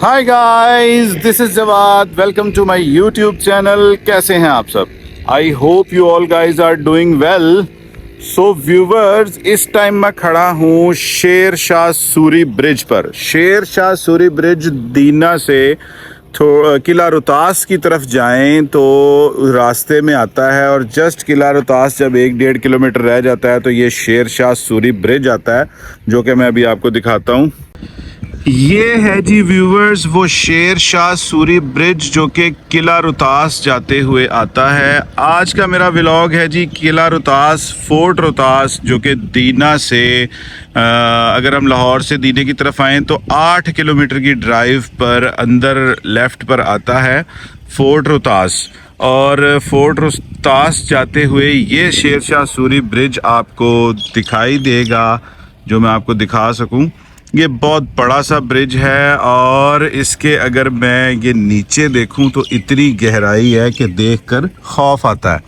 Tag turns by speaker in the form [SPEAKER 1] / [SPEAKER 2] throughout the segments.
[SPEAKER 1] Hi guys, this is Jawad. Welcome to my YouTube channel. कैसे हैं आप सब? I hope you all guys are doing well. So viewers, इस time मैं खड़ा हूँ शेर शाह सूरी ब्रिज पर। शेर शाह सूरी ब्रिज दीना से किला रोहतास की तरफ जाएं तो रास्ते में आता है, और जस्ट किला रोहतास जब 1-1.5 किलोमीटर रह जाता है तो ये शेर शाह सूरी ब्रिज आता है, जो कि मैं अभी आपको दिखाता हूँ। ये है जी व्यूवर्स वो शेर शाह सूरी ब्रिज जो कि किला रोहतास जाते हुए आता है। आज का मेरा व्लॉग है जी किला रोहतास, फोर्ट रोहतास, जो कि दीना से अगर हम लाहौर से दीने की तरफ आएँ तो 8 किलोमीटर की ड्राइव पर अंदर लेफ़्ट पर आता है फोर्ट रोहतास। और फोर्ट रोहतास जाते हुए ये शेर शाह सूरी ब्रिज आपको दिखाई देगा, जो मैं आपको दिखा सकूं। ये बहुत बड़ा सा ब्रिज है, और इसके अगर मैं ये नीचे देखूं तो इतनी गहराई है कि देखकर खौफ आता है।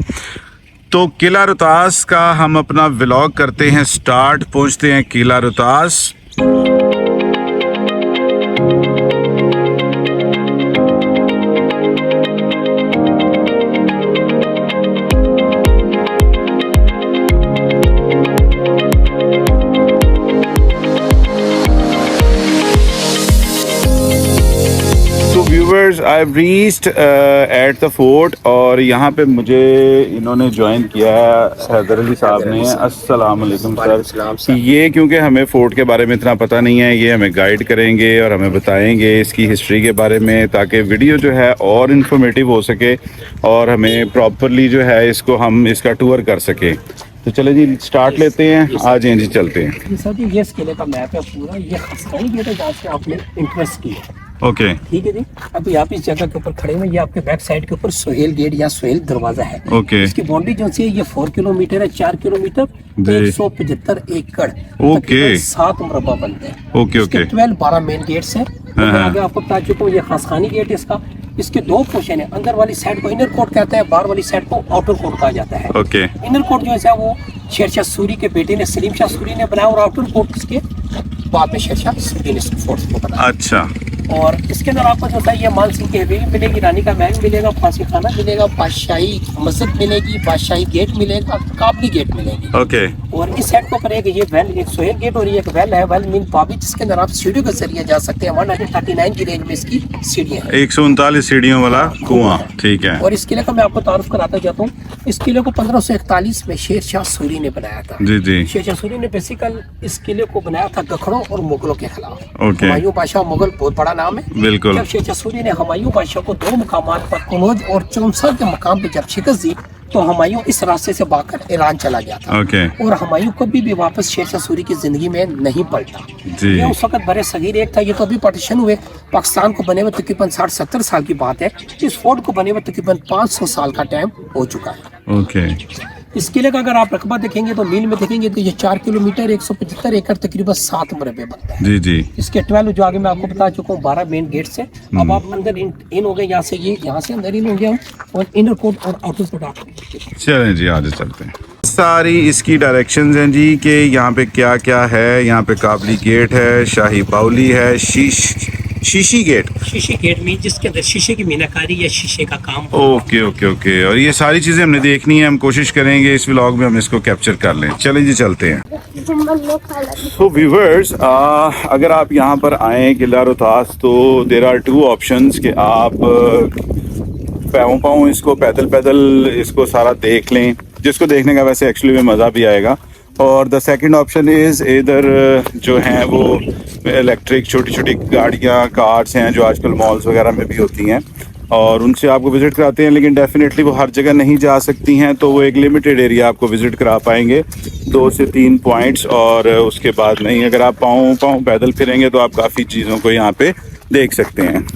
[SPEAKER 1] तो किला रोहतास का हम अपना व्लॉग करते हैं स्टार्ट। पहुंचते हैं किला Rohtas. I've reached at the fort, और यहाँ पे मुझे इन्होंने ज्वाइन किया है हैदर अली साहब ने। अस्सलाम वालेकुम सर। ये क्योंकि हमें फोर्ट के बारे में इतना पता नहीं है, ये हमें गाइड करेंगे और हमें बताएंगे इसकी हिस्ट्री के बारे में, ताकि वीडियो जो है और इन्फॉर्मेटिव हो सके और हमें प्रॉपरली जो है इसको हम इसका टूर कर सकें। तो चले जी स्टार्ट लेते हैं, आ जाएं जी चलते हैं।
[SPEAKER 2] सर जी ये इस किले का मैप है पूरा, ये खसकाई गेट है जहाँ से आपने इंटरेस्ट किया।
[SPEAKER 1] ओके
[SPEAKER 2] ठीक है जी। अभी आप इस जगह के ऊपर खड़े हुए, ये आपके बैक साइड के ऊपर सोहेल गेट या सोहेल दरवाजा है।
[SPEAKER 1] ओके।
[SPEAKER 2] इसकी बाउंड्री जो सी है ये 4 किलोमीटर है, 4 किलोमीटर 175 एकड़।
[SPEAKER 1] ओके।
[SPEAKER 2] 7 मुरब्बा बनते हैं।
[SPEAKER 1] Okay okay.
[SPEAKER 2] 12 मेन गेट्स हैं। मैं आगे आपको बता चुका हूँ, ये खासखानी गेट है इसका। इसके 2 पोर्शन है, अंदर वाली साइड को इनर कोर्ट कहते हैं, बाहर वाली साइड को आउटर कोर्ट कहा जाता है।
[SPEAKER 1] ओके।
[SPEAKER 2] इनर कोर्ट जो है वो शेर शाह सूरी के बेटे ने, सलीम शाह सूरी ने बनाया, और आउटर कोर्ट इसके बाद में शेर शाह सूरी ने फोर्ट को बनाया।
[SPEAKER 1] अच्छा।
[SPEAKER 2] और इसके अंदर आपको जो है ये मान सिंह की हवेली मिलेगी, रानी का महल मिलेगा, फांसी खाना मिलेगा, बादशाही मस्जिद मिलेगी, बादशाही गेट मिलेगा, काबली गेट मिलेगी।
[SPEAKER 1] ओके।
[SPEAKER 2] और इस साइड को पर एक ये वेल, एक सोहेल गेट और एक वेल है, वेल मीन पाबी, जिसके अंदर आप सीढ़ियों के जरिए जा सकते हैं। 139 की रेंज में इसकी सीढ़ियाँ हैं।
[SPEAKER 1] 139 सीढ़ियों वाला कुआं। ठीक है।
[SPEAKER 2] और इस किले का मैं आपको तारुफ कराता जाता हूँ। इस किले को 1541 में शेर शाह सूरी ने बनाया था।
[SPEAKER 1] जी जी।
[SPEAKER 2] शेर शाह सूरी ने बेसिकल इस किले को बनाया था गखड़ों और मुगलों के खिलाफ।
[SPEAKER 1] ओके।
[SPEAKER 2] हुमायूं बादशाह मुगल बहुत बड़ा नाम है।
[SPEAKER 1] बिल्कुल।
[SPEAKER 2] जब शेर शाह सूरी ने हुमायूं बादशाह को 2 मुकामात पर, कनौज और चौंसा के मकाम पे जब शिकस्त दी, तो हुमायूं इस रास्ते से भागकर ईरान चला गया था।
[SPEAKER 1] ओके।
[SPEAKER 2] और हुमायूं कभी भी वापस शेर शाह सूरी की जिंदगी में नहीं पलटा।
[SPEAKER 1] जी।
[SPEAKER 2] ये उस वक्त बड़े सगीर एक था। ये तो अभी पार्टीशन हुए पाकिस्तान को बने हुए तकरीबन 60-70 साल की बात है। इस फोर्ट को बने हुए तकरीबन 500 साल का टाइम हो चुका है।
[SPEAKER 1] ओके।
[SPEAKER 2] इस किले का अगर आप रकबा देखेंगे तो मील में देखेंगे तो ये 4 किलोमीटर 175 एकड़ तकरीबन 7 मुरब्बे बनता है।
[SPEAKER 1] जी जी।
[SPEAKER 2] इसके 12 जो आगे मैं आपको बता चुका हूँ, 12 मेन गेट से। अब आप अंदर इन हो गए, यहाँ से ये यहाँ से अंदर इन हो गया, और इनर कोर्ट और आउटर कोर्ट आप
[SPEAKER 1] चलें जी आगे चलते हैं। सारी इसकी डायरेक्शंस हैं जी कि यहाँ पे क्या क्या है। यहाँ पे काबली गेट है, शाही बाउली है, शीशी गेट।
[SPEAKER 2] शीशे गेट में जिसके अंदर शीशे की मीनाकारी या शीशे का काम।
[SPEAKER 1] Okay okay okay. और ये सारी चीजें हमने देखनी है, हम कोशिश करेंगे इस व्लॉग में हम इसको कैप्चर कर लें। चलें जी चलते हैं। सो व्यूअर्स, अगर आप यहाँ पर आए किला रोहतास तो देर आर 2 ऑप्शंस कि आप पाँव इसको पैदल इसको सारा देख लें, जिसको देखने का वैसे एक्चुअली में मज़ा भी आएगा। और द सेकंड ऑप्शन इज़ इधर जो हैं वो इलेक्ट्रिक छोटी छोटी गाड़ियाँ, कार्स हैं जो आजकल मॉल्स वगैरह में भी होती हैं, और उनसे आपको विज़िट कराते हैं। लेकिन डेफिनेटली वो हर जगह नहीं जा सकती हैं, तो वो एक लिमिटेड एरिया आपको विज़िट करा पाएंगे, 2 से 3 पॉइंट्स। और उसके बाद नहीं, अगर आप पाँव पैदल फिरेंगे तो आप काफ़ी चीज़ों को यहाँ पे देख सकते हैं।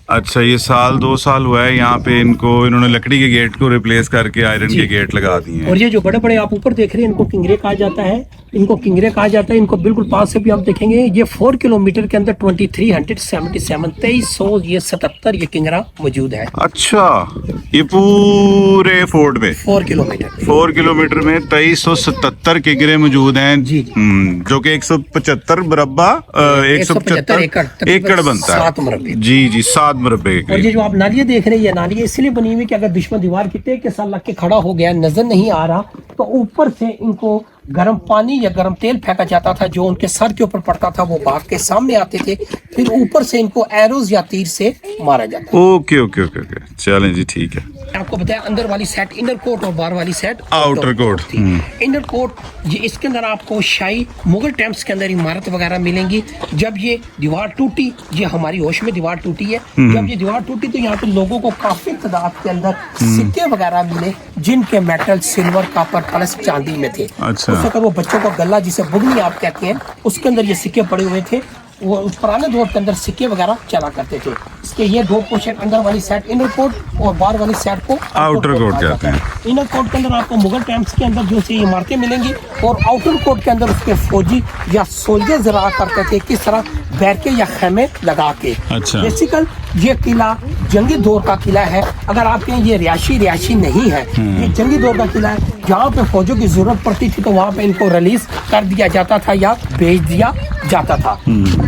[SPEAKER 1] अच्छा, ये 2 साल हुआ है यहाँ पे इन्होंने लकड़ी के गेट को रिप्लेस करके आयरन के गेट लगा दिए हैं।
[SPEAKER 2] और ये जो बड़े बड़े आप ऊपर देख रहे हैं, इनको किंगरे कहा जाता है। इनको किंगरे कहा जाता है। इनको बिल्कुल पास से भी आप देखेंगे, ये 4 किलोमीटर के अंदर 2377 ये किंगरा मौजूद है।
[SPEAKER 1] अच्छा, ये पूरे फोर्ट में
[SPEAKER 2] 4 किलोमीटर
[SPEAKER 1] 4 किलोमीटर में 2377 किंगरे मौजूद हैं
[SPEAKER 2] जी।
[SPEAKER 1] जो कि 175 मुरब्बा 175 एकड़ बनता है।
[SPEAKER 2] 7 मुरब्बे।
[SPEAKER 1] जी जी, 7 मुरब्बे के
[SPEAKER 2] और ये जो आप नालियाँ देख रहे हैं, ये नालियाँ इसलिए बनी हुई कि अगर दुश्मन दीवार की के साथ लग के खड़ा हो गया, नजर नहीं आ रहा, तो ऊपर से इनको गर्म पानी या गर्म तेल फेंका जाता था, जो उनके सर के ऊपर पड़ता था, वो भाग के सामने आते थे, फिर ऊपर से इनको एरोज या तीर से मारा जाता।
[SPEAKER 1] ओके ओके ओके ओके, चलें जी, ठीक है।
[SPEAKER 2] आपको बताया अंदर वाली सेट इनर कोट और बाहर वाली सेट
[SPEAKER 1] आउटर कोट
[SPEAKER 2] थी। इनर कोट ये इसके अंदर आपको शाही मुगल टाइम्स के अंदर इमारत वगैरह मिलेंगी। जब ये दीवार टूटी, ये हमारी होश में दीवार टूटी है, जब ये दीवार टूटी तो यहाँ पे लोगों को काफी तादाद के अंदर सिक्के वगैरह मिले, जिनके मेटल सिल्वर कॉपर प्लस चांदी में थे।
[SPEAKER 1] अच्छा।
[SPEAKER 2] उस वक्त वो बच्चों का गला जिसे बुगनी आप कहते हैं, उसके अंदर ये सिक्के पड़े हुए थे। वो उस पुराने दौर के अंदर सिक्के वगैरह चला करते थे। इसके ये 2 पोर्शन, अंदर वाली सेट इनर कोट और बाहर वाली सेट को
[SPEAKER 1] आउटर कोट कहते हैं।
[SPEAKER 2] इनर कोट के अंदर आपको मुगल टाइम्स के अंदर जो सी इमारतें मिलेंगी, और आउटर कोट के अंदर उसके फौजी या सोल्जर्स रहा करते थे, किस तरह बैरके या खेमे लगा के।
[SPEAKER 1] अच्छा।
[SPEAKER 2] बेसिकल ये किला जंगी दौर का किला है। अगर आपके ये रिहायशी नहीं है, ये जंगी दौर का किला है। जहाँ पे फौजों की जरूरत पड़ती थी तो वहाँ पे इनको रिलीज कर दिया जाता था या भेज दिया जाता था।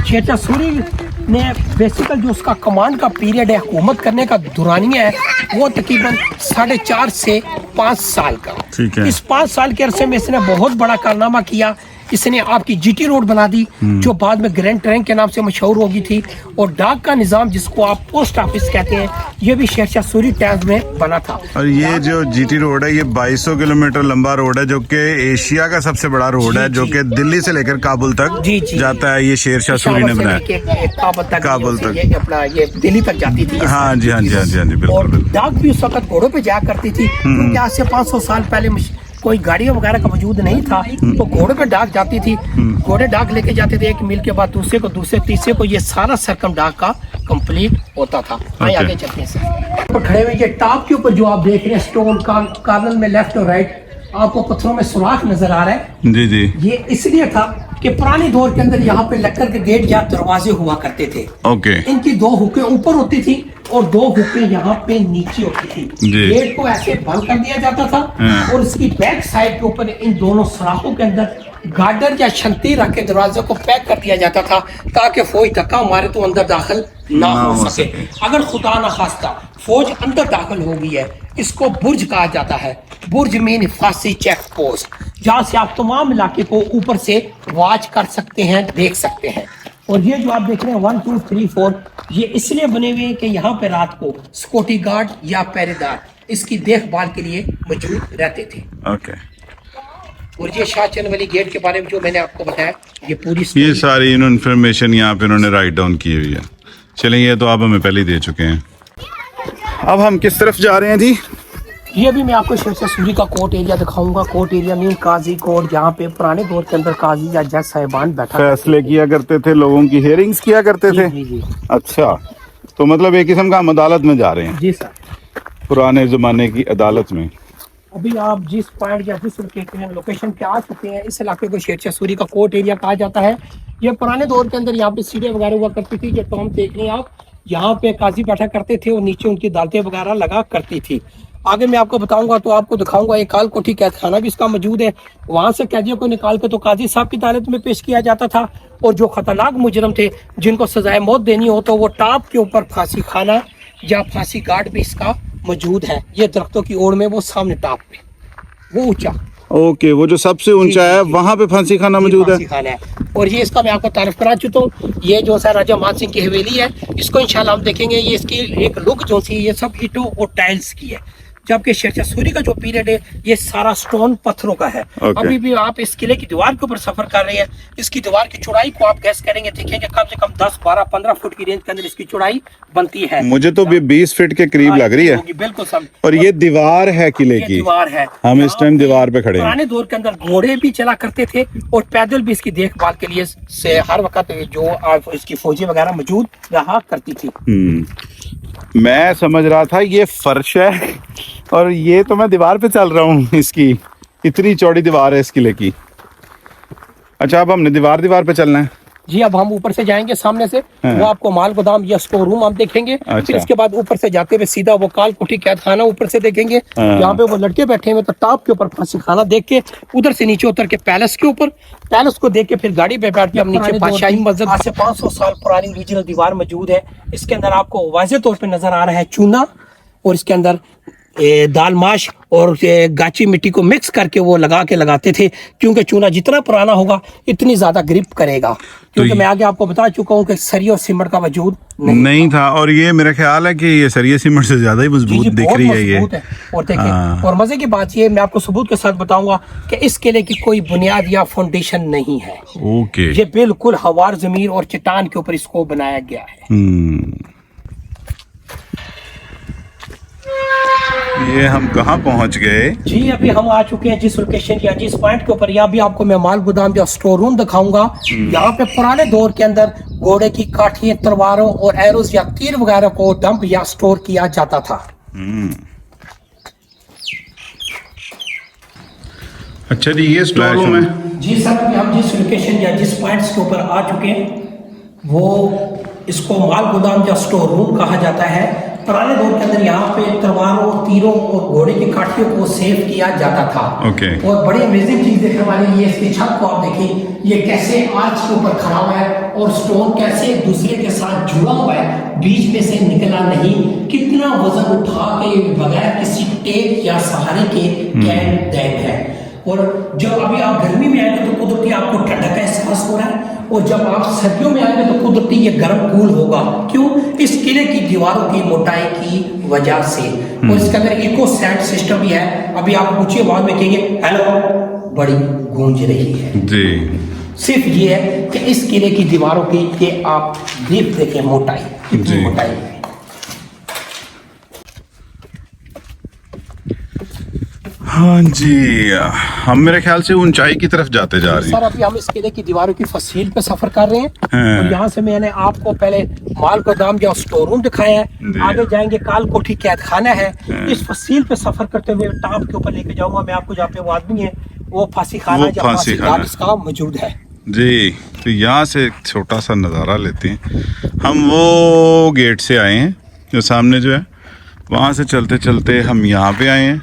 [SPEAKER 2] शेरशाह सूरी ने बेसिकल जो उसका कमांड का पीरियड है, हुकूमत करने का दुरानिया है, वो तकरीबन 4.5 से 5 साल का।
[SPEAKER 1] ठीक है।
[SPEAKER 2] इस 5 साल के अरसे में इसने बहुत बड़ा कारनामा किया। इसने आपकी जीटी रोड बना दी, जो बाद में ग्रैंड ट्रैंक के नाम से मशहूर होगी थी, और डाक का निजाम जिसको आप पोस्ट ऑफिस कहते हैं, ये भी शेरशाह सूरी टाइम्स में बना था।
[SPEAKER 1] और ये जो जीटी रोड है, ये 2200 किलोमीटर लंबा रोड है, जो कि एशिया का सबसे बड़ा रोड है, जो कि दिल्ली से लेकर काबुल तक जाता है। ये शेरशाह सूरी ने बनाया, काबुल तक,
[SPEAKER 2] ये अपना ये दिल्ली तक जाती थी।
[SPEAKER 1] हाँ जी हाँ जी हाँ जी हाँ जी,
[SPEAKER 2] और
[SPEAKER 1] बिल्कुल।
[SPEAKER 2] डाक भी उस वक्त घोड़ों पे जाया करती थी, क्योंकि आज से 500 साल पहले कोई गाड़ियों वगैरह का वजूद नहीं था, तो घोड़े पे डाक जाती थी। घोड़े डाक लेके जाते थे, 1 मील के बाद दूसरे को, दूसरे तीसरे को, ये सारा सरकम डाक का कंप्लीट होता था। आगे चलते हैं। तो खड़े हुए ये टॉप के ऊपर जो आप देख रहे हैं, स्टोन का कार्नर में लेफ्ट और राइट आपको पत्थरों में सुराख नजर आ रहा है।
[SPEAKER 1] जी जी।
[SPEAKER 2] ये इसलिए था कि पुराने दौर के अंदर यहाँ पे लक्कर के गेट या दरवाजे हुआ करते थे।
[SPEAKER 1] ओके।
[SPEAKER 2] इनकी 2 हुकें ऊपर होती थी और 2 हुकें यहाँ पे नीचे होती थी। गेट को ऐसे बंद कर दिया जाता था, और इसकी बैक साइड के ऊपर इन दोनों सुराखों के अंदर गार्डर या शंती रख के दरवाजे को पैक कर दिया जाता था, ताकि फौज धक्का मारे तो अंदर दाखिल ना हो सके। अगर खुदा न खास्ता फौज अंदर दाखिल हो गई है, इसको बुर्ज कहा जाता है। बुर्ज मीन फांसी चेक पोस्ट, जहाँ से आप तमाम इलाके को ऊपर से वॉच कर सकते हैं, देख सकते हैं। और ये जो आप देख रहे हैं 1 2 3 4, ये इसलिए बने हुए हैं कि यहाँ पे रात को सिक्योरिटी गार्ड या पहरेदार इसकी देखभाल के लिए मौजूद रहते थे।
[SPEAKER 1] ओके।
[SPEAKER 2] और ये शाह चंद वाली गेट के बारे में जो मैंने आपको बताया, ये पूरी
[SPEAKER 1] ये सारी इन्फॉर्मेशन यहाँ पे इन्होंने राइट डाउन की हुई है। चलें, ये तो आप हमें पहले ही दे चुके हैं। अब हम किस तरफ जा रहे हैं जी?
[SPEAKER 2] ये भी मैं आपको शेरशाह सूरी का कोर्ट एरिया दिखाऊंगा। कोर्ट एरिया में काजी कोर्ट, जहाँ पे पुराने दौर के अंदर काजी या जज साहिबान बैठा
[SPEAKER 1] फैसले किया करते थे, लोगों की हियरिंग्स किया करते थे।
[SPEAKER 2] जी जी।
[SPEAKER 1] अच्छा, तो मतलब एक किस्म का हम अदालत में जा रहे हैं,
[SPEAKER 2] जी सर।
[SPEAKER 1] पुराने जमाने की अदालत में।
[SPEAKER 2] अभी आप जिस पॉइंट या जिस लोकेशन पे आ चुके हैं, इस इलाके को शेरशाह सूरी का कोर्ट एरिया कहा जाता है। ये पुराने दौर के अंदर यहाँ पे सीढ़ियाँ वगैरह हुआ करती थी, जो तो हम देख रहे हैं आप, यहाँ पे काजी बैठा करते थे और नीचे उनकी अदालतें वगैरह लगा करती थी। आगे मैं आपको बताऊंगा तो आपको दिखाऊंगा, एक काल कोठी कैद खाना भी इसका मौजूद है। वहां से कैदियों को निकाल के तो काजी साहब की अदालत में पेश किया जाता था, और जो खतरनाक मुजरम थे जिनको सजाए मौत देनी हो, तो वो टाप के ऊपर फांसी खाना या फांसी गार्ड भी इसका मौजूद है। ये दरख्तों की ओर में, वो सामने टाप पे, वो ऊंचा।
[SPEAKER 1] ओके, वो जो सबसे ऊंचा है वहाँ पे फांसी खाना मौजूद है।
[SPEAKER 2] खाना है। और ये इसका मैं आपको तारीफ करा चुका हूँ। ये जो सा राजा मान सिंह की हवेली है, इसको इंशाल्लाह हम देखेंगे। ये इसकी एक लुक जो सी, ये सब ईंटों और टाइल्स की है, जबकि शेरशाह सूरी का जो पीरियड है ये सारा स्टोन पत्थरों का है। अभी भी आप इस किले की दीवार के ऊपर सफर कर रहे हैं, इसकी दीवार की चौड़ाई को आप गैस करेंगे, देखेंगे कम से कम 10 12 15 फुट की रेंज के अंदर इसकी चौड़ाई बनती है।
[SPEAKER 1] मुझे तो 20 फीट के करीब लग रही है।
[SPEAKER 2] बिल्कुल सब।
[SPEAKER 1] और ये दीवार है किले की,
[SPEAKER 2] दीवार है।
[SPEAKER 1] हम इस टाइम दीवार पे खड़े हैं।
[SPEAKER 2] पुराने दौर के अंदर घोड़े भी चला करते थे, और पैदल भी इसकी देखभाल के लिए से हर वक्त जो इसकी फौजी वगैरह मौजूद रहा करती थी।
[SPEAKER 1] मैं समझ रहा था ये फर्श है, और ये तो मैं दीवार पे चल रहा हूँ। इसकी इतनी चौड़ी दीवार है इस किले की। अच्छा, अब हमने दीवार दीवार पे चलना है।
[SPEAKER 2] जी, अब हम ऊपर से जाएंगे सामने से,
[SPEAKER 1] हाँ।
[SPEAKER 2] वो आपको माल गोदाम या स्टोर रूम हम देखेंगे।
[SPEAKER 1] अच्छा।
[SPEAKER 2] फिर इसके बाद ऊपर से जाते हुए सीधा वो काल कोठी कैद खाना ऊपर से देखेंगे।
[SPEAKER 1] हाँ।
[SPEAKER 2] यहाँ पे वो लड़के बैठे हुए तो टॉप के ऊपर फांसी खाना देख के उधर से नीचे उतर के पैलेस के ऊपर, पैलेस को देख के फिर गाड़ी पे बैठ के हम नीचे बादशाही मस्जिद, आज से 500 साल पुरानी रीजनल दीवार मौजूद है। इसके अंदर आपको वाज़ेह तौर पे नजर आ रहा है चूना, और इसके अंदर दाल माश और गाची मिट्टी को मिक्स करके वो लगाते थे, क्योंकि चूना जितना पुराना होगा इतनी ज्यादा ग्रिप करेगा। क्योंकि मैं आगे आपको बता चुका हूँ कि सरिया और सीमेंट का वजूद
[SPEAKER 1] नहीं था, और ये मेरा ख्याल है कि ये सरिया सीमेंट से ज्यादा ही मजबूत दिख रही है ये।
[SPEAKER 2] और देखिए, और मजे की बात ये, मैं आपको सबूत के साथ बताऊंगा कि इस किले की कोई बुनियाद या फाउंडेशन नहीं है।
[SPEAKER 1] ओके।
[SPEAKER 2] ये बिल्कुल हवार जमीन और चट्टान के ऊपर इसको बनाया गया है।
[SPEAKER 1] ये हम कहाँ पहुंच गए?
[SPEAKER 2] जी, अभी हम आ चुके हैं जिस लोकेशन या जिस पॉइंट के ऊपर, यहाँ भी आपको मैं माल गोदाम या स्टोर रूम दिखाऊंगा। यहाँ पे पुराने दौर के अंदर घोड़े की काठियां, तलवारों और एरोज या तीर वगैरह को डंप या स्टोर किया जाता था।
[SPEAKER 1] अच्छा जी, ये स्टोर रूम है।
[SPEAKER 2] जी सर, अभी हम जिस लोकेशन या जिस पॉइंट्स के ऊपर आ चुके हैं वो इसको माल गोदाम या स्टोर रूम कहा जाता है। पुराने दौर के अंदर यहाँ पे तलवारों, तीरों और घोड़े की काठियों को सेव किया जाता था। और बड़ी अमेजिंग चीज देखने वाली ये इसकी छत को आप देखिए, ये कैसे आर्च के ऊपर खड़ा हुआ है और स्टोन कैसे एक दूसरे के साथ जुड़ा हुआ है, बीच में से निकला नहीं। कितना वजन उठा के बगैर किसी टेप या सहारे के कैन दैम है। और जब अभी आप गर्मी में आएंगे तो कुदरती आपको ठंडक का एहसास हो रहा है, और जब आप सर्दियों में आएंगे तो कुदरती ये गर्म कूल होगा। क्यों? इस किले की दीवारों की मोटाई की वजह से। और इसके अंदर इको साउंड सिस्टम भी है। अभी आप ऊंची आवाज में कहेंगे हेलो, बड़ी गूंज रही है
[SPEAKER 1] जी।
[SPEAKER 2] सिर्फ ये है कि इस किले की दीवारों की ये आप डीप देखें, मोटाई कितनी मोटाई है।
[SPEAKER 1] हाँ जी, हम मेरे ख्याल से ऊंचाई की तरफ जाते जा रहे हैं।
[SPEAKER 2] सर, अभी हम इस किले की दीवारों की फसील पे सफर कर रहे हैं। और यहाँ से मैंने आपको पहले माल गोदाम या स्टोर रूम दिखाया है, आगे जाएंगे काल कोठी कैद खाना है। इस फसील पे सफर करते हुए टॉप के ऊपर लेके जाऊंगा मैं आपको, जहाँ पे वो आदमी है वो फांसी खाना या फांसी घाट इसका मौजूद है।
[SPEAKER 1] जी, तो यहाँ से एक छोटा सा नज़ारा लेते हैं। हम वो गेट से आए हैं जो सामने जो है, वहाँ से चलते चलते हम यहाँ पे आए हैं,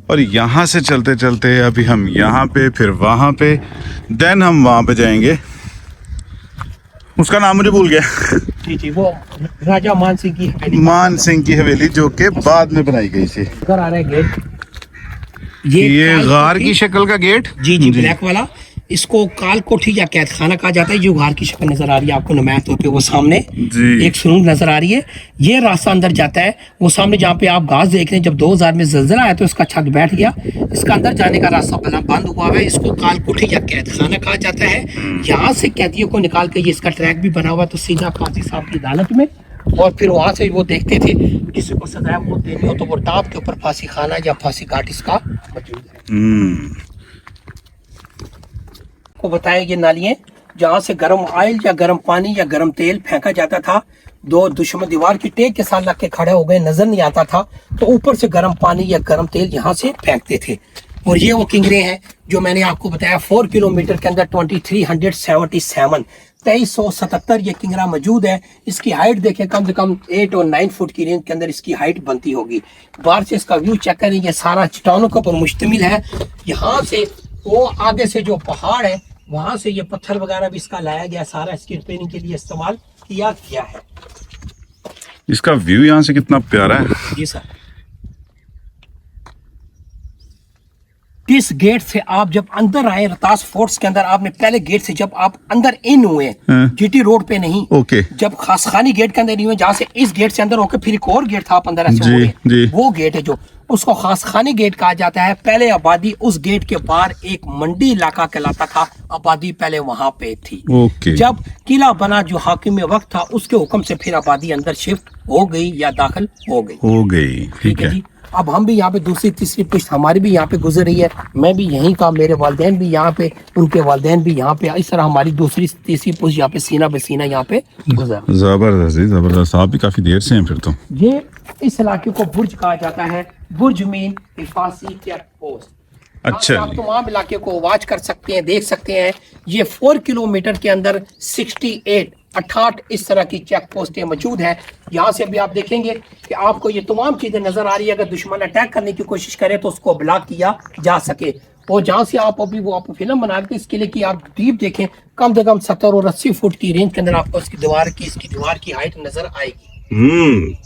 [SPEAKER 1] और यहाँ से चलते चलते अभी हम यहाँ पे, फिर वहाँ पे, देन हम वहाँ पे जाएंगे। उसका नाम मुझे भूल गया।
[SPEAKER 2] जी जी, वो राजा मान सिंह की हवेली,
[SPEAKER 1] मान सिंह की हवेली, जो कि बाद में बनाई गई थी।
[SPEAKER 2] घर आ रहा है गेट,
[SPEAKER 1] ये गार की शक्ल का गेट।
[SPEAKER 2] जी जी, ब्लैक वाला, इसको काल कोठी या कैद खाना कहा जाता है। जो गार की शक्ल नजर आ रही है आपको नुमाया तौर पे, वो सामने एक सुरंग नजर आ रही है। ये रास्ता अंदर जाता है, वो सामने जहाँ पे आप घास देख रहे हैं। जब 2000 में ज़लज़ला आया तो इसका छत बैठ गया, इसका अंदर जाने का रास्ता बंद हुआ है। इसको काल कोठी या कैद खाना कहा जाता है। यहाँ से कैदियों को निकाल के ये इसका ट्रैक भी बना हुआ है, तो सीधा काजी साहब की अदालत में, और फिर वहाँ से वो देखते थे किसी को सजा वो देनी हो तो वो टाप के ऊपर फांसी खाना या फांसी घाट इसका मौजूद है। को बताया ये नालियाँ जहाँ से गर्म ऑयल या गर्म पानी या गर्म तेल फेंका जाता था। दो दुश्मन दीवार की टेक के साथ लग के खड़े हो गए, नजर नहीं आता था, तो ऊपर से गर्म पानी या गर्म तेल यहाँ से फेंकते थे। और ये वो किंगरे हैं जो मैंने आपको बताया, 4 किलोमीटर के अंदर 2377 2377 ये किंगरा मौजूद है। इसकी हाइट देखें, कम से कम 8 और 9 फुट की रेंज के अंदर इसकी हाइट बनती होगी। बाहर से इसका व्यू चेक करें, ये सारा चट्टानों के ऊपर मुश्तमिल है। यहाँ से वो आगे से जो पहाड़ है वहां से ये पत्थर वगैरह भी इसका लाया गया, सारा इसकी रिपेयरिंग के लिए इस्तेमाल किया गया है।
[SPEAKER 1] इसका व्यू यहाँ से कितना प्यारा है।
[SPEAKER 2] जी सर, इस गेट से आप जब अंदर आए रतास फोर्ट्स के अंदर, आपने पहले गेट से जब आप अंदर इन हुए, जीटी रोड पे नहीं, जब खासखानी गेट के अंदर नहीं हुए, जहाँ से इस गेट से अंदर होकर फिर एक और गेट था, आप अंदर ऐसे हुए, वो गेट है जो उसको खासखानी गेट कहा जाता है। पहले आबादी उस गेट के बाहर एक मंडी इलाका कहलाता था, आबादी पहले वहां पे थी। जब किला बना जो हाकिम वक्त था, उसके हुक्म से फिर आबादी अंदर शिफ्ट हो गई या दाखिल हो गई। ठीक है जी। अब हम भी यहाँ पे दूसरी तीसरी पुश्त हमारी भी यहाँ पे गुजर रही है, मैं भी यहीं का, मेरे वालिदैन भी यहाँ पे, उनके वालिदैन भी यहाँ पे, इस तरह हमारी दूसरी तीसरी पुश्त यहाँ पे सीना पे सीना यहाँ पे गुजर।
[SPEAKER 1] जबरदस्त। आप भी काफी देर से हैं फिर तो।
[SPEAKER 2] ये इस इलाके को बुर्ज कहा जाता है, बुर्ज मीन हिफाजी चेक पोस्ट।
[SPEAKER 1] अच्छा
[SPEAKER 2] आप
[SPEAKER 1] जी।
[SPEAKER 2] तमाम इलाके को वॉच कर सकते हैं, देख सकते हैं। ये 4 किलोमीटर के अंदर 68 इस तरह की चेक पोस्टें मौजूद हैं। यहाँ से भी आप देखेंगे कि आपको ये तमाम चीजें नजर आ रही है। अगर दुश्मन अटैक करने की कोशिश करे तो उसको ब्लॉक किया जा सके। और जहाँ से आप अभी वो आप फिल्म बना रहे थे, इसके लिए कि आप डीप देखें, कम से कम 70 और 80 फुट की रेंज के अंदर आपको इसकी दीवार की हाइट नजर आएगी।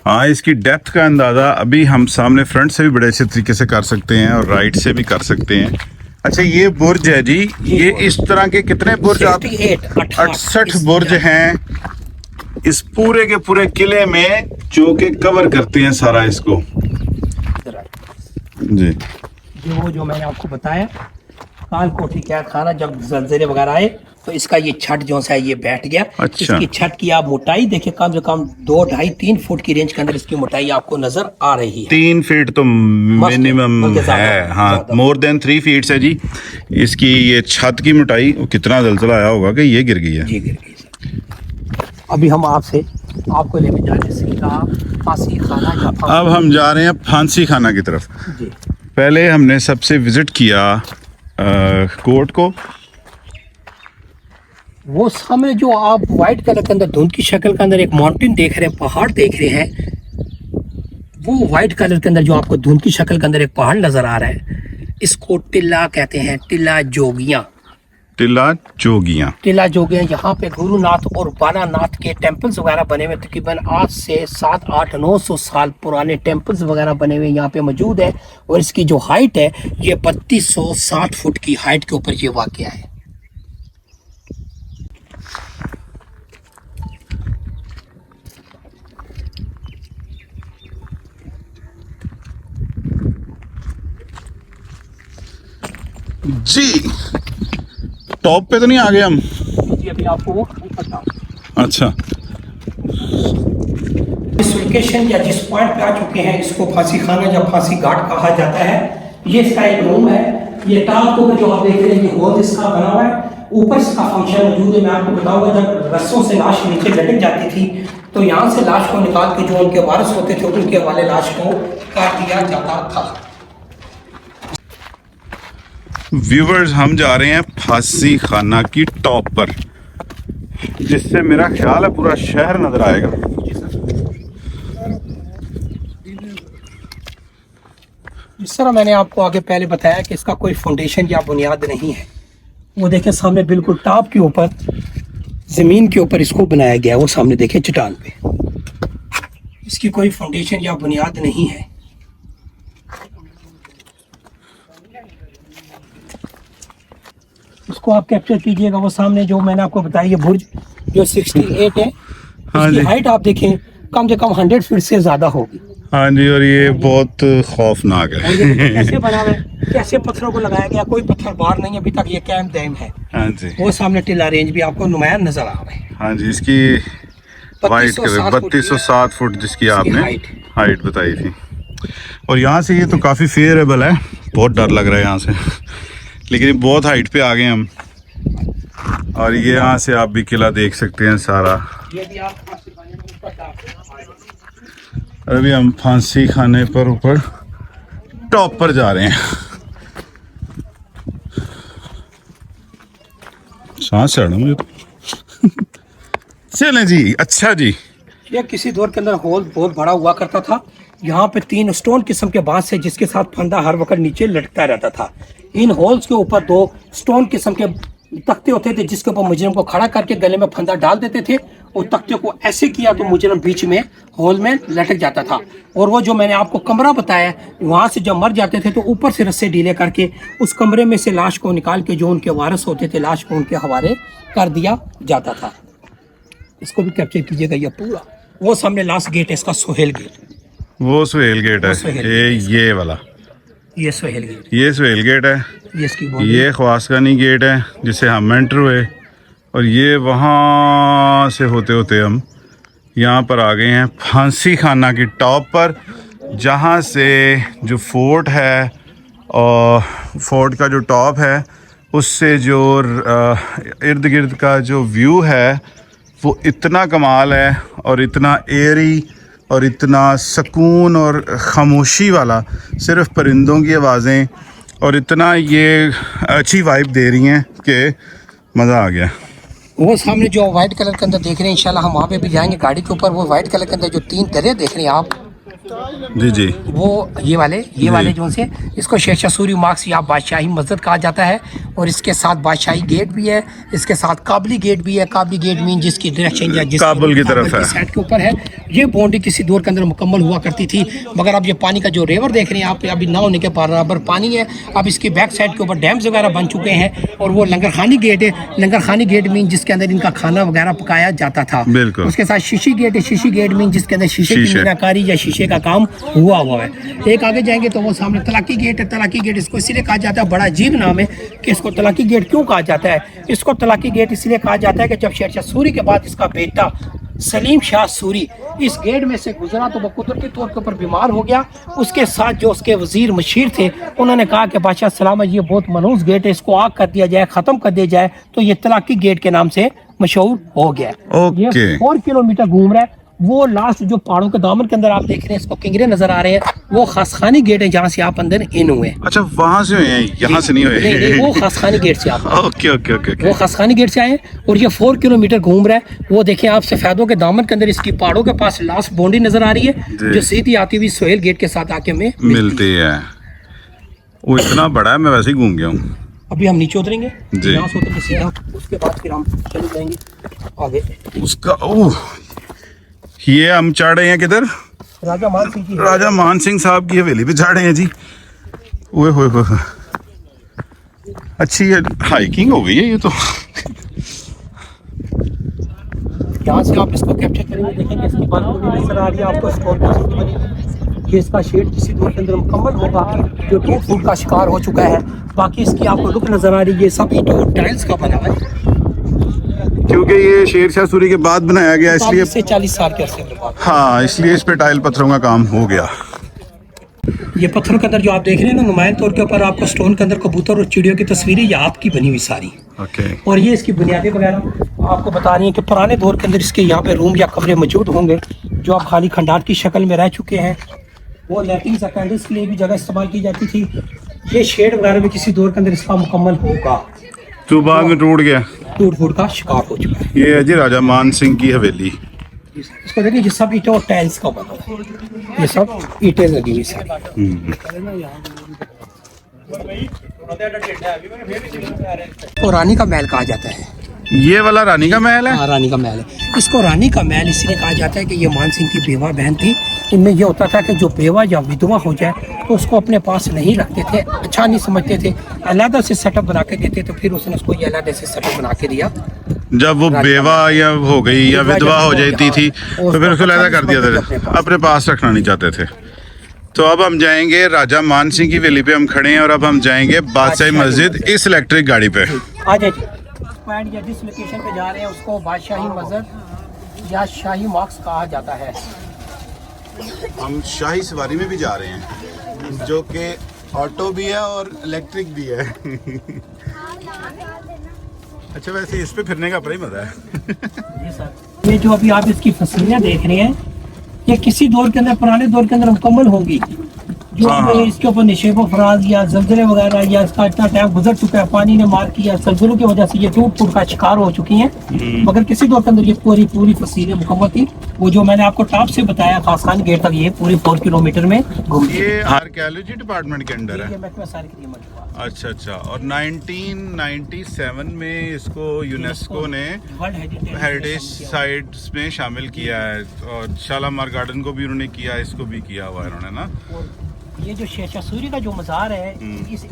[SPEAKER 1] हाँ, इसकी डेप्थ का अंदाजा अभी हम सामने फ्रंट से भी बड़े अच्छे तरीके से कर सकते हैं और राइट से भी कर सकते हैं। अच्छा, ये बुर्ज है जी, ये इस तरह के कितने बुर्ज? 68 बुर्ज हैं इस पूरे के पूरे किले में, जो के कवर करते हैं सारा इसको जी।
[SPEAKER 2] ये वो जो मैंने आपको बताया काल कोठी कैद खाना, जब जलजले वगैरह आए तो इसका ये छत जो है ये बैठ गया।
[SPEAKER 1] अच्छा।
[SPEAKER 2] इसकी छत की आप मोटाई देखिए, कम से कम 2, 2.5, 3 फुट की रेंज के अंदर इसकी मोटाई आपको नजर आ रही है।
[SPEAKER 1] 3 फीट तो मिनिमम है। हाँ, मोर देन 3 फीट है जी इसकी ये छत की मोटाई। कितना जलजला आया होगा कि ये गिर गई है।
[SPEAKER 2] जी गिर गई सर। अभी हम आपको लेके जा रहे हैं सीधा फांसी खाना।
[SPEAKER 1] अब हम जा रहे हैं फांसी खाना की तरफ।
[SPEAKER 2] जी।
[SPEAKER 1] पहले हमने सबसे विजिट किया कोर्ट को।
[SPEAKER 2] वो सामने जो आप व्हाइट कलर के अंदर धुंध की शक्ल के अंदर एक माउंटेन देख रहे हैं, पहाड़ देख रहे हैं, वो व्हाइट कलर के अंदर जो आपको धुंध की शक्ल के अंदर एक पहाड़ नजर आ रहा है, इसको टिल्ला कहते हैं। टिल्ला जोगियां। टिल्ला जोगियां यहाँ पे गुरुनाथ और बालानाथ के टेम्पल्स वगैरह बने हुए, तकरीबन आज से 7, 8, 900 साल पुराने टेम्पल्स वगैरह बने हुए यहाँ पे मौजूद है। और इसकी जो हाइट है ये 3260 फुट की हाइट के ऊपर ये वाक़या है।
[SPEAKER 1] जी, टॉप पे तो नहीं आ गए हम?
[SPEAKER 2] जी, अभी आपको वो
[SPEAKER 1] अच्छा,
[SPEAKER 2] इस लोकेशन या जिस पॉइंट पे आ चुके हैं, इसको फांसी खाना या फांसी घाट कहा जाता है। ये इसका एक रूम है। ये टॉप के ऊपर जो आप देख रहे हैं ये हॉल इसका बना हुआ है। ऊपर इसका फंक्शन मौजूद है। मैं आपको बताऊंगा, जब रस्सों से लाश नीचे लटक जाती थी तो यहाँ से लाश को निकाल के जो उनके वारिस होते थे उनके हवाले लाश को काट दिया जाता था।
[SPEAKER 1] व्यूवर्स, हम जा रहे हैं फांसी खाना की टॉप पर, जिससे मेरा ख्याल है पूरा शहर नजर आएगा।
[SPEAKER 2] जिस तरह मैंने आपको आगे पहले बताया कि इसका कोई फाउंडेशन या बुनियाद नहीं है। वो देखें सामने बिल्कुल टॉप के ऊपर, जमीन के ऊपर इसको बनाया गया है। वो सामने देखें चट्टान पे, इसकी कोई फाउंडेशन या बुनियाद नहीं है। इसको आप कैप्चर कीजिएगा। वो सामने जो मैंने आपको बताया ये बुर्ज जो 68 है,
[SPEAKER 1] हाँ
[SPEAKER 2] इसकी
[SPEAKER 1] जी।
[SPEAKER 2] हाइट आप देखें कम से कम 100 फीट से ज्यादा होगी।
[SPEAKER 1] हाँ जी, और ये बहुत खौफनाक
[SPEAKER 2] और ये
[SPEAKER 1] है।
[SPEAKER 2] कैसे बना हुआ है, कैसे पत्थरों को लगाया गया, कोई पत्थर बाहर नहीं है अभी तक। ये कैम डैम है।
[SPEAKER 1] हाँ जी।
[SPEAKER 2] वो सामने टिल्ला रेंज भी आपको नुमाया नजर आ रहा है।
[SPEAKER 1] हाँ जी, इसकी वाइट 3260 फुट जिसकी आपने हाइट बताई थी। और यहाँ से ये तो काफ़ी फेयरेबल है। बहुत डर लग रहा है यहाँ से, लेकिन ये बहुत हाइट पे आ गए हम। और ये यहाँ से आप भी किला देख सकते हैं सारा।
[SPEAKER 2] ये भी आप
[SPEAKER 1] अभी हम फांसी खाने पर ऊपर टॉप पर जा रहे हैं। सांस चढ़ रहा मुझे तो। चलें जी। अच्छा जी,
[SPEAKER 2] ये किसी दौर के अंदर होल बहुत बड़ा हुआ करता था। यहाँ पे 3 स्टोन किस्म के बांस है जिसके साथ फंदा हर वक्त नीचे लटकता रहता था। इन होल्स के ऊपर 2 स्टोन किस्म के तख्ते होते थे जिसके ऊपर मुजरिम को खड़ा करके गले में फंदा डाल देते थे। और तख्ते को ऐसे किया तो मुजरिम बीच में होल में लटक जाता था। और वो जो मैंने आपको कमरा बताया, वहाँ से जब मर जाते थे तो ऊपर से रस्से ढीले करके उस कमरे में से लाश को निकाल के जो उनके वारिस होते थे लाश को उनके हवाले कर दिया जाता था। इसको भी कैप्चर कीजिएगा। ये पूरा वो सामने लास्ट गेट है इसका, सोहेल गेट।
[SPEAKER 1] वो सुहेल गेट है।
[SPEAKER 2] सुहेल
[SPEAKER 1] ये वाला,
[SPEAKER 2] ये सोहेल गेट,
[SPEAKER 1] ये सुहेल गेट है।
[SPEAKER 2] ये इसकी बाउंड्री।
[SPEAKER 1] ये ख्वासगानी गेट है जिसे हम एंटर हुए। और ये वहाँ से होते होते हम यहाँ पर आ गए हैं फांसी खाना की टॉप पर, जहाँ से जो फोर्ट है और फोर्ट का जो टॉप है उससे जो इर्द गिर्द का जो व्यू है वो इतना कमाल है और इतना एयरी और इतना सुकून और खामोशी वाला, सिर्फ परिंदों की आवाज़ें, और इतना ये अच्छी वाइब दे रही हैं कि मज़ा आ गया।
[SPEAKER 2] वो सामने जो व्हाइट कलर के अंदर देख रहे हैं, इंशाल्लाह हम वहाँ पे भी जाएंगे गाड़ी के ऊपर। वो व्हाइट कलर के अंदर जो 3 दरिया देख रहे हैं आप,
[SPEAKER 1] जी जी,
[SPEAKER 2] वो ये वाले जो से, इसको शेरशाह सूरी मार्क्स या बादशाही मस्जिद कहा जाता है। और इसके साथ बादशाही गेट भी है, इसके साथ काबली गेट भी है। काबली गेट मीन जिसकी डायरेक्शन या जिस
[SPEAKER 1] काबुल की तरफ है,
[SPEAKER 2] साइड के ऊपर है। ये बाउंड्री किसी दौर के अंदर मुकम्मल हुआ करती थी, मगर अब ये पानी का जो रिवर देख रहे हैं आप, अभी ना होने के बराबर पानी है। अब इसकी बैक साइड के ऊपर डैम्स वगैरह बन चुके हैं। और वो लंगर खानी गेट है। लंगर खानी गेट मीन जिसके अंदर इनका खाना वगैरह पकाया जाता था।
[SPEAKER 1] बिल्कुल।
[SPEAKER 2] उसके साथ शीशी गेट है। शीशी गेट मीन जिसके अंदर शीशे की मीनाकारी या शीशे का काम हुआ है। एक आगे जाएंगे तो वो सामने तलाकी गेट है। तलाकी गेट इसको इसलिए कहा जाता है, बड़ा अजीब नाम है कि इसको तलाकी गेट क्यों कहा जाता है। इसको तलाकी गेट इसलिए कहा जाता है कि जब शेरशाह सूरी के बाद इसका बेटा सलीम शाह सूरी इस गेट में से गुजरा तो वो कुदरती तौर के ऊपर बीमार हो गया। उसके साथ जो उसके वजीर मशीर थे, उन्होंने कहा कि बादशाह सलामत, ये बहुत मनहूस गेट है, इसको आग कर दिया जाए, ख़त्म कर दिया जाए। तो ये तलाकी गेट के नाम से मशहूर हो गया। ये 4 किलोमीटर घूम रहा है। वो लास्ट जो पहाड़ों के दामन के अंदर आप देख रहे हैं, इसको किंगरे नजर आ रहे हैं, वो खासखानी गेट है जहाँ से आप अंदर इन हुए।
[SPEAKER 1] अच्छा, वहाँ से हुए हैं, यहाँ से नहीं हुए?
[SPEAKER 2] नहीं, वो खासखानी गेट से आप
[SPEAKER 1] ओके ओके ओके,
[SPEAKER 2] वो खासखानी गेट से आए। और ये 4 किलोमीटर घूम रहा है। वो देखें आप, सफेदों के दामन के अंदर इसकी पहाड़ों के पास लास्ट बाउंड्री नजर आ रही है, जो सीधी आती हुई सोहेल गेट के साथ आके में
[SPEAKER 1] मिलती है। वो इतना बड़ा है, मैं वैसे ही घूम गया हूँ।
[SPEAKER 2] अभी हम नीचे उतरेंगे,
[SPEAKER 1] जी।
[SPEAKER 2] यहाँ से उतर के सीधा, उसके बाद फिर हम चले जाएंगे आगे।
[SPEAKER 1] उसका ओह, ये हम चढ़ रहे हैं किधर?
[SPEAKER 2] राजा मान सिंह की
[SPEAKER 1] राजा मान सिंह साहब की हवेली पे चढ़ रहे हैं जी। ओए होए होए, अच्छी हाइकिंग हो गई है ये तो।
[SPEAKER 2] यहाँ से आप इसको कैप्चर करेंगे, देखेंगे इसकी बालकनी नजर आ रही है आपको। स्टोर कैसे बनी है, ये इसका शेड किसी दौर के अंदर मुकम्मल होगा, जो टूट फूट का शिकार हो चुका है। बाकी इसकी आपको लुक नजर आ रही है, ये सब ईंटों और टाइल्स का बना हुआ है,
[SPEAKER 1] क्योंकि ये शेरशाह सूरी के बाद बनाया गया, इसलिए
[SPEAKER 2] से 40 साल के अरसे के बाद।
[SPEAKER 1] हाँ, इसलिए इस पे टाइल पत्थरों का काम हो गया।
[SPEAKER 2] ये पत्थरों के अंदर जो आप देख रहे हैं ना, नुमाइंद तौर के ऊपर आपको स्टोन के अंदर कबूतर और चिड़ियों की तस्वीरें ये आपकी बनी हुई सारी।
[SPEAKER 1] ओके।
[SPEAKER 2] और ये इसकी बुनियादें वगैरह आपको बता रही हैं कि पुराने दौर के अंदर इसके यहाँ पे रूम या कमरे मौजूद होंगे, जो आप खाली खंडार की शक्ल में रह चुके हैं। वो लैट्रिन कैंडल्स के लिए भी जगह इस्तेमाल की जाती थी। ये शेड वगैरह भी किसी दौर के अंदर इसका मुकम्मल होगा,
[SPEAKER 1] तो बाद में टूट गया,
[SPEAKER 2] टूट फूट का शिकार हो चुका है।
[SPEAKER 1] ये है जी राजा मान सिंह की हवेली।
[SPEAKER 2] इसको देखिए, ये सब ईंटें और टाइल्स का बना है, ये सब ईंटें लगी हुई सारी। तो रानी का महल कहा जाता है।
[SPEAKER 1] ये वाला रानी का महल है?
[SPEAKER 2] हाँ, रानी का महल है। इसको रानी का महल इसलिए कहा जाता है कि ये मान सिंह की बेवा बहन थी। इनमें यह होता था कि जो बेवा या विधवा हो जाए तो उसको अपने पास नहीं रखते थे, अच्छा नहीं समझते थे, अलग से सेटअप बना के देते। तो फिर उसने उसको ये अलग से सेटअप बना के दिया।
[SPEAKER 1] जब वो बेवा या हो गई या विधवा हो जाती थी तो फिर उसको अलग कर दिया था, अपने पास रखना नहीं चाहते थे। तो अब हम जाएंगे राजा मान सिंह की हवेली पे हम खड़े हैं, और अब हम जाएंगे बादशाही मस्जिद इस इलेक्ट्रिक गाड़ी पे।
[SPEAKER 2] आ जाइए, पॉइंट या जिस लोकेशन पे जा रहे हैं उसको बादशाही मस्जिद या शाही मार्क्स कहा जाता है।
[SPEAKER 1] हम शाही सवारी में भी जा रहे हैं, जो कि ऑटो भी है और इलेक्ट्रिक भी है। अच्छा, वैसे इस पे फिरने का बड़ा ही मजा है।
[SPEAKER 2] जी सर, ये जो अभी आप इसकी फसलियाँ देख रहे हैं, ये किसी दौर के अंदर, पुराने दौर के अंदर मुकम्मल होगी। जो इसके ऊपर निशेबो फराज या जल्जले वगैरह, या इसका इतना टाइम गुजर चुका है, पानी ने मार किया, जल्जलों की वजह से ये टूट फूट का शिकार हो चुकी हैं। मगर किसी दौर के अंदर ये पूरी फसीलें मुकम्मल थी। वो जो मैंने आपको टॉप से बताया खासखान गेट तक, ये पूरी 4 किलोमीटर में घूमती है।
[SPEAKER 1] ये आर्कियोलॉजी डिपार्टमेंट के अंडर है। अच्छा अच्छा। और 1997 में इसको यूनेस्को ने हेरिटेज साइट्स में शामिल किया है, और शालामार गार्डन को भी उन्होंने किया, इसको भी किया हुआ है उन्होंने ना।
[SPEAKER 2] ये जो शेरशाह सूरी का जो मज़ार है,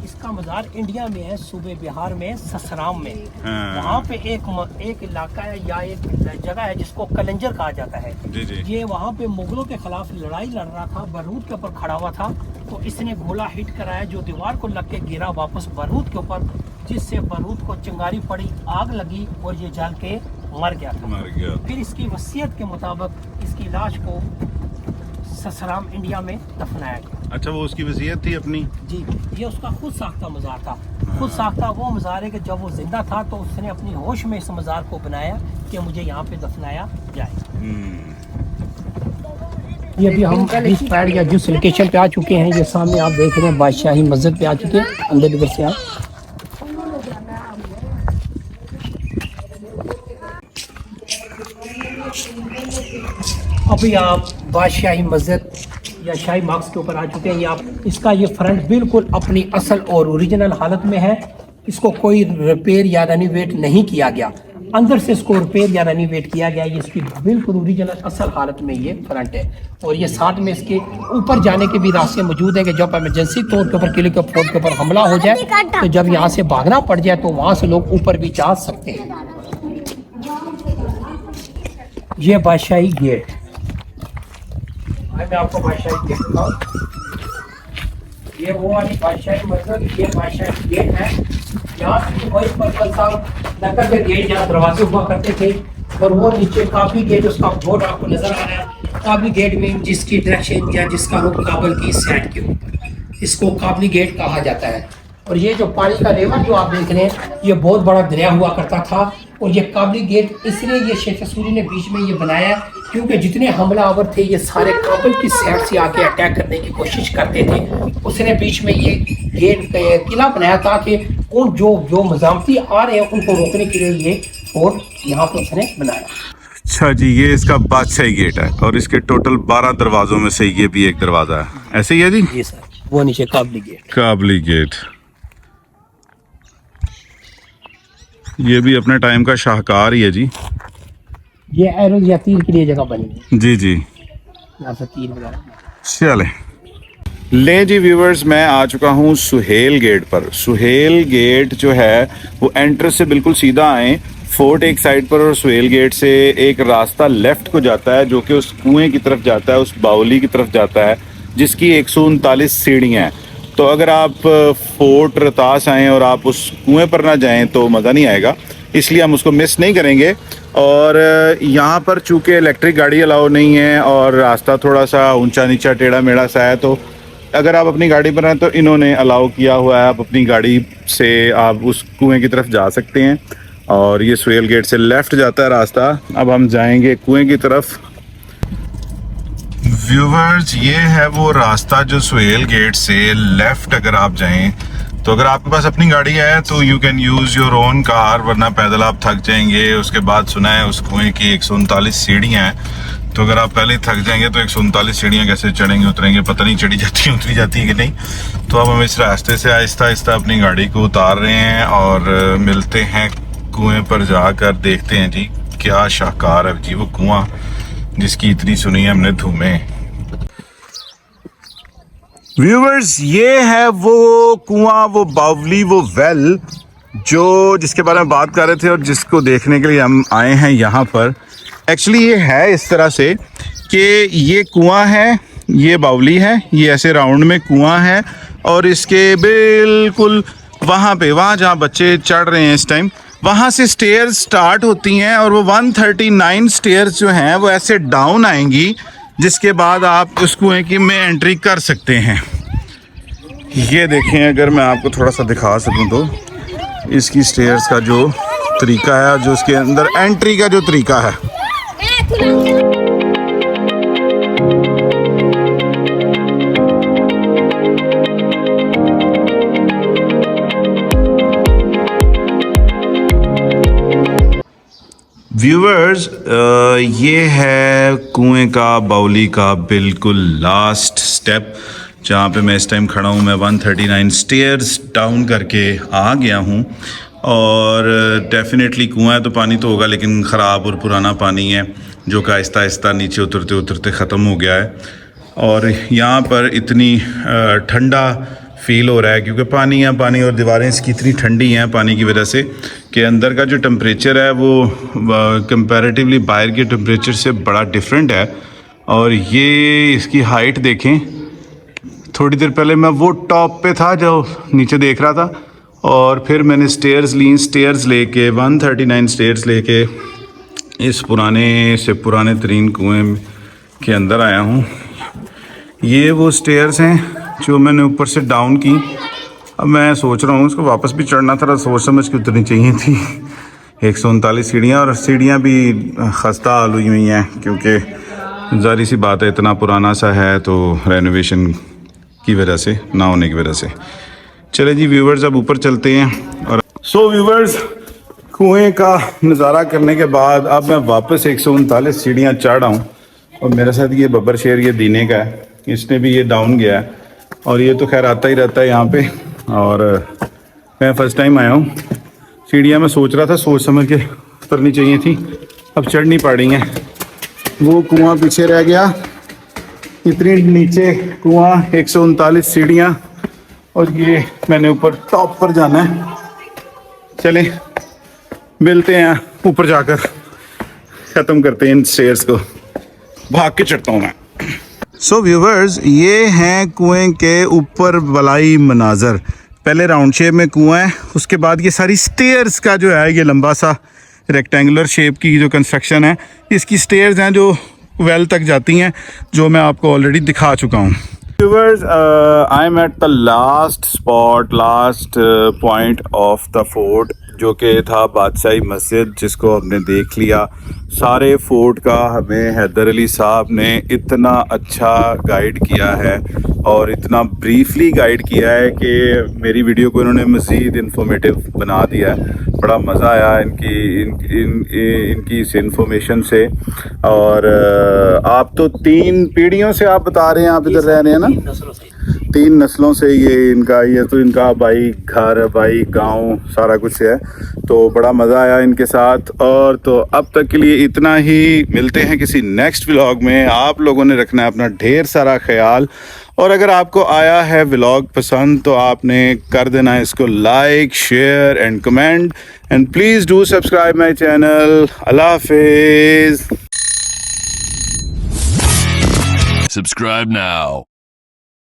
[SPEAKER 2] इसका मज़ार इंडिया में है, सूबे बिहार में ससराम में। वहाँ पे एक इलाका है या एक जगह है जिसको कलंजर कहा जाता है।
[SPEAKER 1] जी जी।
[SPEAKER 2] ये वहाँ पे मुगलों के खिलाफ लड़ाई लड़ रहा था, बारूद के ऊपर खड़ा हुआ था। तो इसने गोला हिट कराया जो दीवार को लग के गिरा वापस बारूद के ऊपर, जिससे बारूद को चिंगारी पड़ी, आग लगी और ये जल के मर गया। फिर इसकी वसीयत के मुताबिक इसकी लाश को ससराम इंडिया में दफनाया गया।
[SPEAKER 1] अच्छा, वो उसकी वसीयत थी अपनी?
[SPEAKER 2] जी, ये उसका खुद साख्ता मज़ार था। खुद साख्ता वो मज़ार है कि जब वो जिंदा था तो उसने अपनी होश में इस मज़ार को बनाया कि मुझे यहाँ पे दफनाया जाए। ये भी हम जिस पैड या जिस लोकेशन पे आ चुके हैं, ये सामने आप देख रहे हैं बादशाही मस्जिद पे आ चुके हैं। अंदर इधर से आप अभी आप बादशाही मस्जिद या शाही मार्क्स के ऊपर आ चुके हैं। ये आप इसका ये फ्रंट बिल्कुल अपनी असल और ओरिजिनल हालत में है। इसको कोई रिपेयर या रेनोवेट नहीं किया गया। अंदर से इसको रिपेयर या रेनोवेट किया गया। ये इसकी बिल्कुल ओरिजिनल असल हालत में ये फ्रंट है। और ये साथ में इसके ऊपर जाने के भी रास्ते मौजूद है कि जब इमरजेंसी तौर के ऊपर किले के फोर्ट के ऊपर हमला हो जाए तो जब यहाँ से भागना पड़ जाए तो वहाँ से लोग ऊपर भी जा सकते हैं। ये बादशाही गेट, मैं आपको बादशाही गेट दिखाऊं। ये वो वाली बादशाही मस्जिद, ये बादशाही गेट है। यहाँ से वही पर्पल साहब नक्कर के गेट यहाँ दरवाजे हुआ करते थे। और वो नीचे काफी गेट, उसका बोर्ड आपको नजर आ रहा है। काबली गेट में जिसकी डायरेक्शन या जिसका रुख काबल की साइड के ऊपर, इसको काबली गेट कहा जाता है। और ये जो पानी का रिवर जो आप देख रहे हैं, ये बहुत बड़ा दरिया हुआ करता था। और ये काबली गेट इसलिए ये शेख सूरी ने बीच में ये बनाया क्योंकि जितने हमलावर थे ये सारे काबुल की साइड से आके अटैक करने की कोशिश करते थे। उसने बीच में ये गेट किला बनाया ताकि उन जो मजामती आ रहे हैं उनको रोकने के लिए ये फोर्ट यहाँ पर उसने बनाया।
[SPEAKER 1] अच्छा जी, ये इसका बादशाही गेट है और इसके टोटल 12 दरवाजों में से ये भी एक दरवाजा है। ऐसे ही है जी?
[SPEAKER 2] जी सर, वो नीचे काबली गेट।
[SPEAKER 1] काबली गेट ये भी अपने टाइम का शाहकार ही है जी।
[SPEAKER 2] ये एरो या तीर के लिए जगह बनी है।
[SPEAKER 1] जी जी,
[SPEAKER 2] यहाँ से तीर वगैरह।
[SPEAKER 1] चले ले जी व्यूवर्स, मैं आ चुका हूँ सुहेल गेट पर। सुहेल गेट जो है वो एंट्रेंस से बिल्कुल सीधा आए, फोर्ट एक साइड पर और सुहेल गेट से एक रास्ता लेफ्ट को जाता है जो कि उस कुएं की तरफ जाता है, उस बाउली की तरफ जाता है जिसकी 139 सीढ़ियाँ हैं। तो अगर आप फोर्ट रतास आएँ और आप उस कुएं पर ना जाएं तो मज़ा नहीं आएगा, इसलिए हम उसको मिस नहीं करेंगे। और यहाँ पर चूँकि इलेक्ट्रिक गाड़ी अलाउ नहीं है और रास्ता थोड़ा सा ऊंचा नीचा टेढ़ा मेढ़ा सा है, तो अगर आप अपनी गाड़ी पर हैं तो इन्होंने अलाउ किया हुआ है, आप अपनी गाड़ी से आप उस कुएं की तरफ जा सकते हैं। और ये सुहेल गेट से लेफ़्ट जाता है रास्ता। अब हम जाएंगे कुएं की तरफ। व्यूवर्स, ये है वो रास्ता जो सुहेल गेट से लेफ़्ट अगर आप जाएं तो अगर आपके पास अपनी गाड़ी है तो you can use your own car, वरना पैदल आप थक जाएंगे। उसके बाद सुना है उस कुएं की 139 सीढ़ियाँ हैं, तो अगर आप पहले थक जाएंगे तो 139 सीढ़ियाँ कैसे चढ़ेंगे उतरेंगे, पता नहीं चढ़ी जाती है उतरी जाती है कि नहीं। तो अब हम इस रास्ते से आहिस्ता आहिस्ता अपनी गाड़ी को उतार रहे हैं और मिलते हैं कुएं पर जाकर। देखते हैं जी क्या शाहकार है जी वो कुआं जिसकी इतनी सुनी है हमने धूमें। व्यूवर्स, ये है वो कुआं, वो बावली, वो वेल जो जिसके बारे में बात कर रहे थे और जिसको देखने के लिए हम आए हैं यहाँ पर। एक्चुअली ये है इस तरह से कि ये कुआं है, ये बावली है, ये ऐसे राउंड में कुआं है और इसके बिल्कुल वहाँ पे, वहाँ जहाँ बच्चे चढ़ रहे हैं इस टाइम, वहाँ से स्टेयर्स स्टार्ट होती हैं और वो 139 स्टेयर्स जो हैं वो ऐसे डाउन आएंगी, जिसके बाद आप उस कुएं की में एंट्री कर सकते हैं। ये देखें, अगर मैं आपको थोड़ा सा दिखा सकूं तो इसकी स्टेयर्स का जो तरीका है, जो उसके अंदर एंट्री का जो तरीका है। व्यूवर्स, ये है कुएं का, बाउली का बिल्कुल लास्ट स्टेप जहाँ पे मैं इस टाइम खड़ा हूँ। मैं 139 स्टेयर्स डाउन करके आ गया हूँ और डेफिनेटली कुआं है तो पानी तो होगा, लेकिन ख़राब और पुराना पानी है जो कि आहिस्ता आहिस्ता नीचे उतरते उतरते ख़त्म हो गया है। और यहाँ पर इतनी ठंडा फील हो रहा है क्योंकि पानी है, पानी और दीवारें इसकी इतनी ठंडी हैं पानी की वजह से कि अंदर का जो टेम्परेचर है वो कंपैरेटिवली बाहर के टेम्परेचर से बड़ा डिफरेंट है। और ये इसकी हाइट देखें, थोड़ी देर पहले मैं वो टॉप पे था जो नीचे देख रहा था और फिर मैंने स्टेयर्स ली, स्टेयर्स लेके 139 स्टेयर्स लेके इस पुराने से पुराने तरीन कुएं के अंदर आया हूँ। ये वो स्टेयर्स हैं जो मैंने ऊपर से डाउन की। अब मैं सोच रहा हूँ इसको वापस भी चढ़ना था, सोच समझ के उतरनी चाहिए थी। 139 सीढ़ियाँ और सीढ़ियाँ भी खस्ता हाल हुई हैं क्योंकि जारी सी बात है, इतना पुराना सा है तो रेनोवेशन की वजह से, ना होने की वजह से। चले जी व्यूवर्स, अब ऊपर चलते हैं। और सो व्यूवर्स, कुएं का नज़ारा करने के बाद अब मैं वापस 139 सीढ़ियाँ चढ़ रहा हूँ। और मेरे साथ ये बब्बर शेर, ये दीने का है, इसने भी ये डाउन गया है और ये तो खैर आता ही रहता है यहाँ पे। और मैं फ़र्स्ट टाइम आया हूँ। सीढ़ियाँ मैं सोच रहा था सोच समझ के उतरनी चाहिए थी, अब चढ़ नहीं पा रही हैं। वो कुआं पीछे रह गया, इतनी नीचे कुआं, 139 सीढ़ियाँ, और ये मैंने ऊपर टॉप पर जाना है। चलें मिलते हैं ऊपर जाकर, ख़त्म करते हैं इन स्टेयर्स को। भाग के चढ़ता हूँ मैं। सो व्यूवर्स, ये हैं कुएं के ऊपर वलाई मनाजर। पहले राउंड शेप में कुआं है, उसके बाद ये सारी स्टेयर्स का जो है, ये लंबा सा रेक्टेंगुलर शेप की जो कंस्ट्रक्शन है, इसकी स्टेयर्स हैं जो वेल तक जाती हैं, जो मैं आपको ऑलरेडी दिखा चुका हूँ। Viewers, I am at the last spot, last point of the fort, जो कि था बादशाही मस्जिद, जिसको हमने देख लिया। सारे फोर्ट का हमें हैदर अली साहब ने इतना अच्छा गाइड किया है और इतना ब्रीफली गाइड किया है कि मेरी वीडियो को इन्होंने मज़ीद इंफॉर्मेटिव बना दिया है। बड़ा मज़ा आया इनकी इस इंफॉर्मेशन से। और आप तो 3 पीढ़ियों से आप बता रहे हैं, आप इधर रह रहे हैं ना, 3 नस्लों से ये तो इनका भाई घर, भाई गांव, सारा कुछ है। तो बड़ा मज़ा आया इनके साथ। और तो अब तक के लिए इतना ही, मिलते हैं किसी नेक्स्ट व्लॉग में। आप लोगों ने रखना है अपना ढेर सारा ख्याल, और अगर आपको आया है व्लॉग पसंद तो आपने कर देना है इसको like, share and comment, and please do subscribe my channel. अल्लाह हाफिज़।
[SPEAKER 3] Subscribe now.